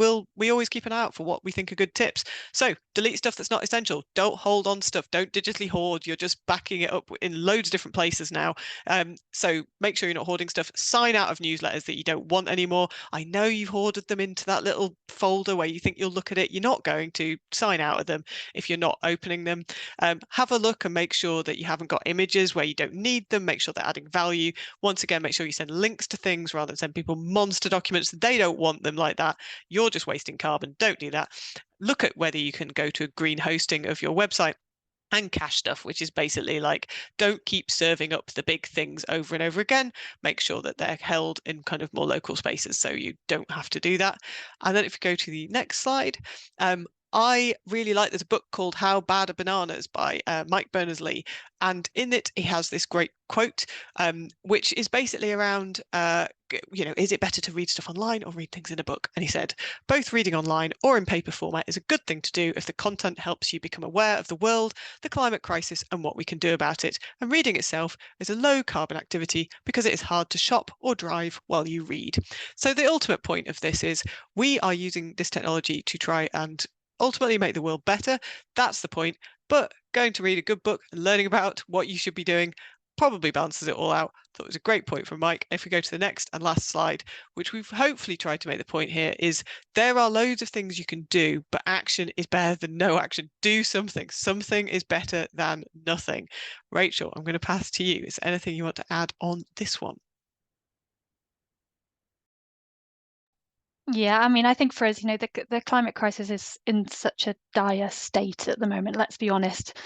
always keep an eye out for what we think are good tips. So delete stuff that's not essential. Don't hold on to stuff. Don't digitally hoard. You're just backing it up in loads of different places now. So make sure you're not hoarding stuff. Sign out of newsletters that you don't want anymore. I know you've hoarded them into that little folder where you think you'll look at it. You're not going to sign out of them if you're not opening them. Have a look and make sure that you haven't got images where you don't need them. Make sure they're adding value. Once again, make sure you send links to things rather than send people monster documents. They don't want them like that. You're just wasting carbon. Don't do that. Look at whether you can go to a green hosting of your website. And cache stuff, which is basically like, don't keep serving up the big things over and over again. Make sure that they're held in kind of more local spaces so you don't have to do that. And then if you go to the next slide, I really like this book called How Bad Are Bananas by Mike Berners-Lee. And in it, he has this great quote, which is basically around, is it better to read stuff online or read things in a book? And he said, both reading online or in paper format is a good thing to do if the content helps you become aware of the world, the climate crisis, and what we can do about it. And reading itself is a low carbon activity because it is hard to shop or drive while you read. So the ultimate point of this is we are using this technology to try and ultimately make the world better. That's the point. But going to read a good book and learning about what you should be doing probably balances it all out. Thought it was a great point from Mike. If we go to the next and last slide, which we've hopefully tried to make the point here, is there are loads of things you can do, but action is better than no action. Do something. Something is better than nothing. Rachel, I'm going to pass to you. Is there anything you want to add on this one? Yeah, I mean, I think for us, the climate crisis is in such a dire state at the moment, let's be honest.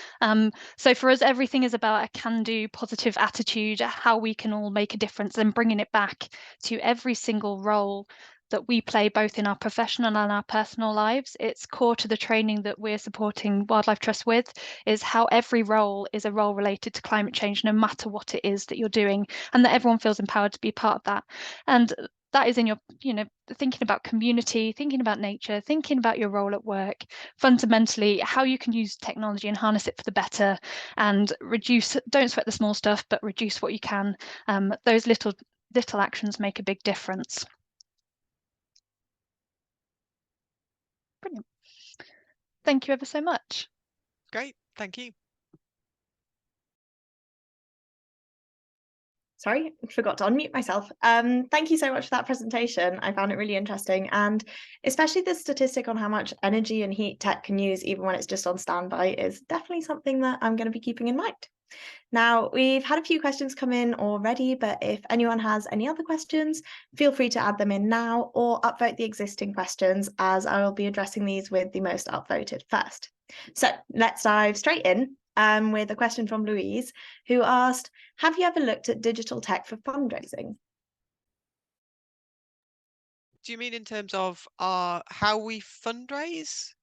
So for us, everything is about a can-do positive attitude, how we can all make a difference, and bringing it back to every single role that we play, both in our professional and our personal lives. It's core to the training that we're supporting Wildlife Trust with, is how every role is a role related to climate change, no matter what it is that you're doing, and that everyone feels empowered to be part of that. And that is in your, thinking about community, thinking about nature, thinking about your role at work, fundamentally how you can use technology and harness it for the better, and don't sweat the small stuff, but reduce what you can. Those little actions make a big difference. Brilliant. Thank you ever so much. Great, thank you. Sorry, I forgot to unmute myself. Thank you so much for that presentation. I found it really interesting, and especially the statistic on how much energy and heat tech can use even when it's just on standby is definitely something that I'm going to be keeping in mind. Now, we've had a few questions come in already, but if anyone has any other questions, feel free to add them in now or upvote the existing questions, as I will be addressing these with the most upvoted first. So let's dive straight in with a question from Louise, who asked, have you ever looked at digital tech for fundraising? Do you mean in terms of how we fundraise?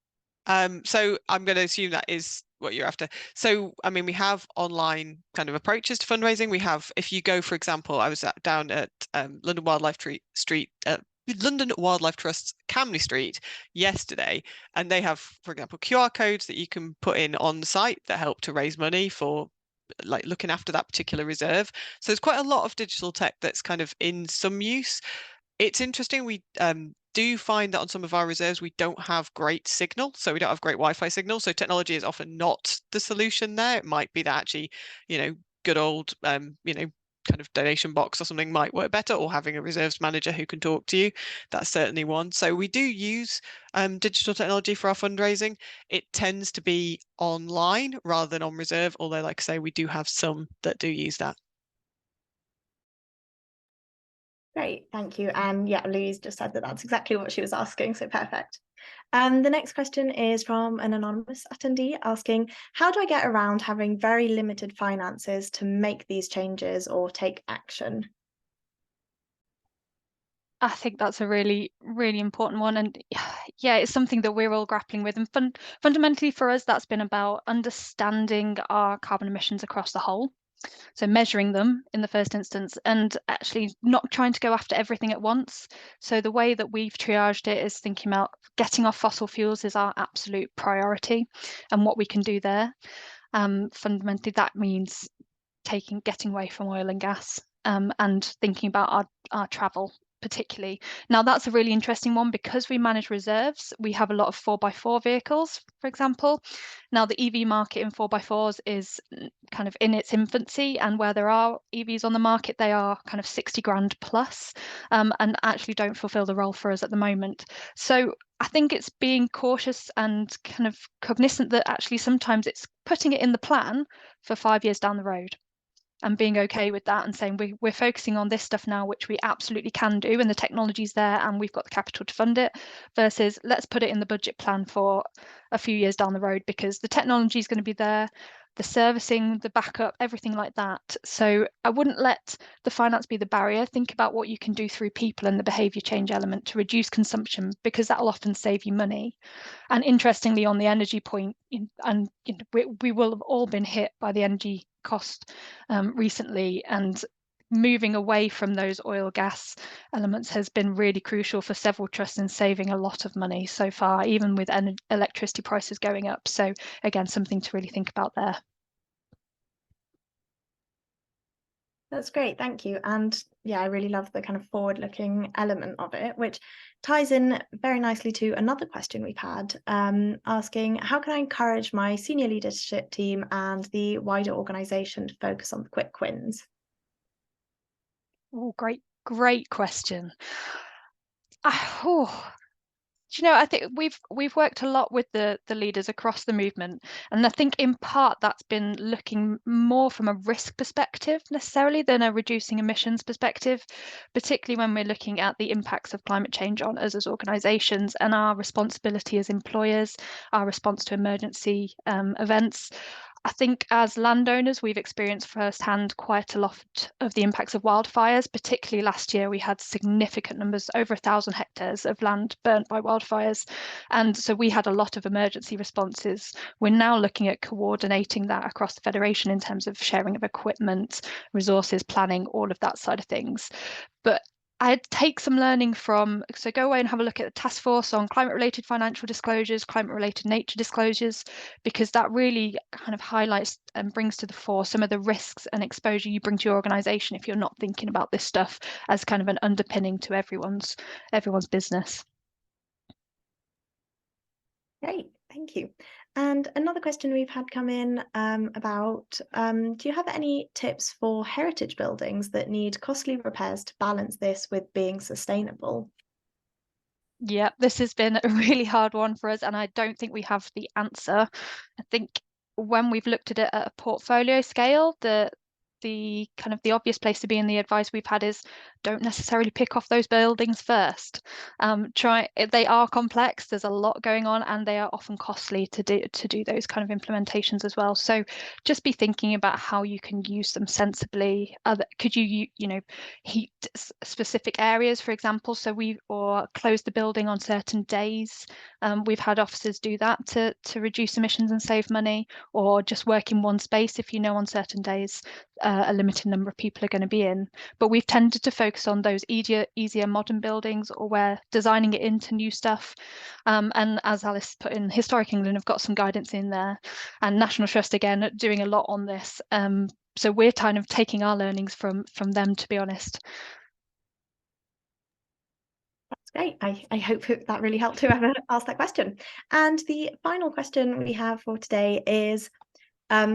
So I'm going to assume that is what you're after. So, I mean, we have online kind of approaches to fundraising. We have, if you go, for example, I was down at London Wildlife London Wildlife Trust's Camley Street yesterday, and they have, for example, QR codes that you can put in on the site that help to raise money for like looking after that particular reserve. So there's quite a lot of digital tech that's kind of in some use. It's interesting. We do find that on some of our reserves, we don't have great signal. So we don't have great Wi-Fi signal. So technology is often not the solution there. It might be that actually, good old, kind of donation box or something might work better, or having a reserves manager who can talk to you. That's certainly one. So we do use digital technology for our fundraising. It tends to be online rather than on reserve, although like I say, we do have some that do use that. Great, thank you. And yeah, Louise just said that that's exactly what she was asking, so perfect. The next question is from an anonymous attendee asking, how do I get around having very limited finances to make these changes or take action? I think that's a really, really important one. And yeah, it's something that we're all grappling with. And fundamentally for us, that's been about understanding our carbon emissions across the whole. So measuring them in the first instance, and actually not trying to go after everything at once. So the way that we've triaged it is thinking about getting off fossil fuels is our absolute priority and what we can do there. Fundamentally, that means getting away from oil and gas, and thinking about our travel particularly. Now that's a really interesting one because we manage reserves. We have a lot of 4x4 vehicles, for example. Now the EV market in 4x4s is kind of in its infancy, and where there are EVs on the market, they are kind of 60 grand plus, and actually don't fulfill the role for us at the moment. So I think it's being cautious and kind of cognizant that actually sometimes it's putting it in the plan for 5 years down the road, and being okay with that and saying we're focusing on this stuff now, which we absolutely can do, and the technology's there and we've got the capital to fund it, versus let's put it in the budget plan for a few years down the road because the technology is going to be there, the servicing, the backup, everything like that. So I wouldn't let the finance be the barrier. Think about what you can do through people and the behaviour change element to reduce consumption, because that'll often save you money. And interestingly, on the energy point, and we will have all been hit by the energy cost recently, and moving away from those oil gas elements has been really crucial for several trusts in saving a lot of money so far, even with electricity prices going up. So again, something to really think about there. That's great, thank you. And yeah, I really love the kind of forward-looking element of it, which ties in very nicely to another question we've had, asking, how can I encourage my senior leadership team and the wider organisation to focus on the quick wins? Oh, great question. I think we've worked a lot with the leaders across the movement, and I think in part that's been looking more from a risk perspective necessarily than a reducing emissions perspective, particularly when we're looking at the impacts of climate change on us as organisations and our responsibility as employers, our response to emergency events. I think as landowners, we've experienced firsthand quite a lot of the impacts of wildfires. Particularly last year, we had significant numbers, over 1,000 hectares of land burnt by wildfires. And so we had a lot of emergency responses. We're now looking at coordinating that across the Federation in terms of sharing of equipment, resources, planning, all of that side of things. But I'd take some learning so go away and have a look at the task force on climate-related financial disclosures, climate-related nature disclosures, because that really kind of highlights and brings to the fore some of the risks and exposure you bring to your organisation if you're not thinking about this stuff as kind of an underpinning to everyone's business. Great, thank you. And another question we've had come in about, do you have any tips for heritage buildings that need costly repairs to balance this with being sustainable? Yeah, this has been a really hard one for us, and I don't think we have the answer. I think when we've looked at it at a portfolio scale, the kind of the obvious place to be in the advice we've had is don't necessarily pick off those buildings first. They are complex, there's a lot going on, and they are often costly to do those kind of implementations as well. So just be thinking about how you can use them sensibly. Could you heat specific areas, for example, or close the building on certain days? We've had officers do that to reduce emissions and save money, or just work in one space if you know on certain days a limited number of people are going to be in. But we've tended to focus on those easier modern buildings, or where designing it into new stuff. And as Alice put in, Historic England have got some guidance in there, and National Trust again doing a lot on this. So we're kind of taking our learnings from them, to be honest. That's great. I hope that really helped whoever asked that question. And the final question we have for today is,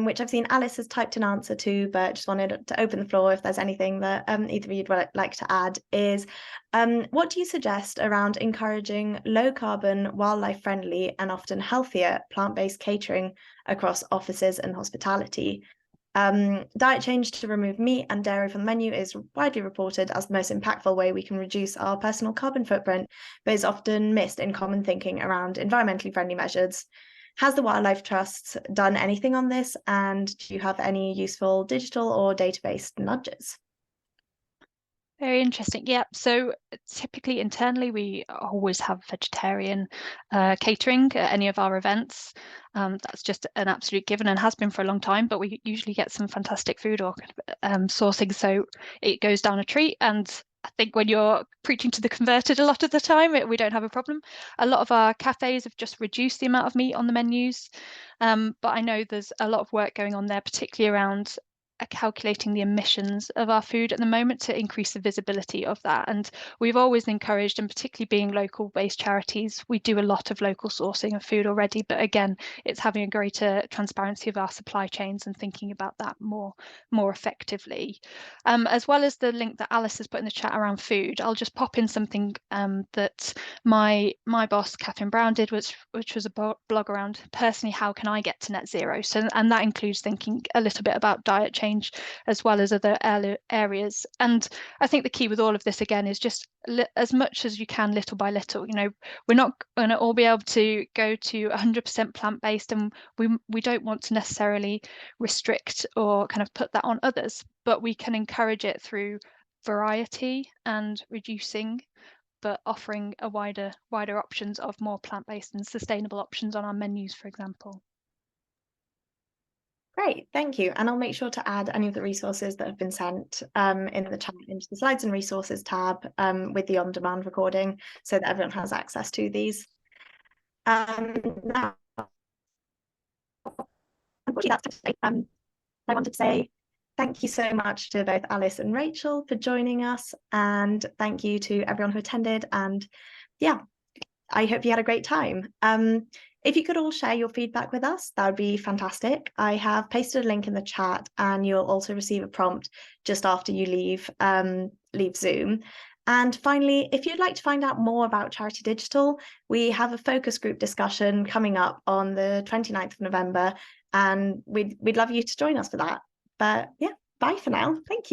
which I've seen Alice has typed an answer to, but just wanted to open the floor if there's anything that either of you'd like to add, is what do you suggest around encouraging low carbon, wildlife friendly and often healthier plant-based catering across offices and hospitality? Diet change to remove meat and dairy from the menu is widely reported as the most impactful way we can reduce our personal carbon footprint, but is often missed in common thinking around environmentally friendly measures. Has the Wildlife Trust done anything on this, and do you have any useful digital or data-based nudges? Very interesting. Yeah. So typically internally, we always have vegetarian catering at any of our events. That's just an absolute given and has been for a long time, but we usually get some fantastic food or sourcing, so it goes down a treat. And I think when you're preaching to the converted a lot of the time, we don't have a problem. A lot of our cafes have just reduced the amount of meat on the menus. But I know there's a lot of work going on there, particularly around calculating the emissions of our food at the moment to increase the visibility of that. And we've always encouraged, and particularly being local based charities, we do a lot of local sourcing of food already, but again, it's having a greater transparency of our supply chains and thinking about that more effectively. As well as the link that Alice has put in the chat around food, I'll just pop in something that my boss Catherine Brown did, which was a blog around personally how can I get to net zero. So, and that includes thinking a little bit about diet change as well as other areas. And I think the key with all of this again is just as much as you can, little by little. We're not going to all be able to go to 100% plant-based, and we don't want to necessarily restrict or kind of put that on others, but we can encourage it through variety and reducing, but offering a wider options of more plant-based and sustainable options on our menus, for example. Great, thank you. And I'll make sure to add any of the resources that have been sent in the chat into the slides and resources tab with the on-demand recording, so that everyone has access to these. Now, unfortunately, that's it. I wanted to say thank you so much to both Alice and Rachel for joining us, and thank you to everyone who attended. And yeah, I hope you had a great time. If you could all share your feedback with us, that would be fantastic. I have pasted a link in the chat, and you'll also receive a prompt just after you leave Zoom. And finally, if you'd like to find out more about Charity Digital, we have a focus group discussion coming up on the 29th of November, and we'd love you to join us for that. But yeah, bye for now. Thank you.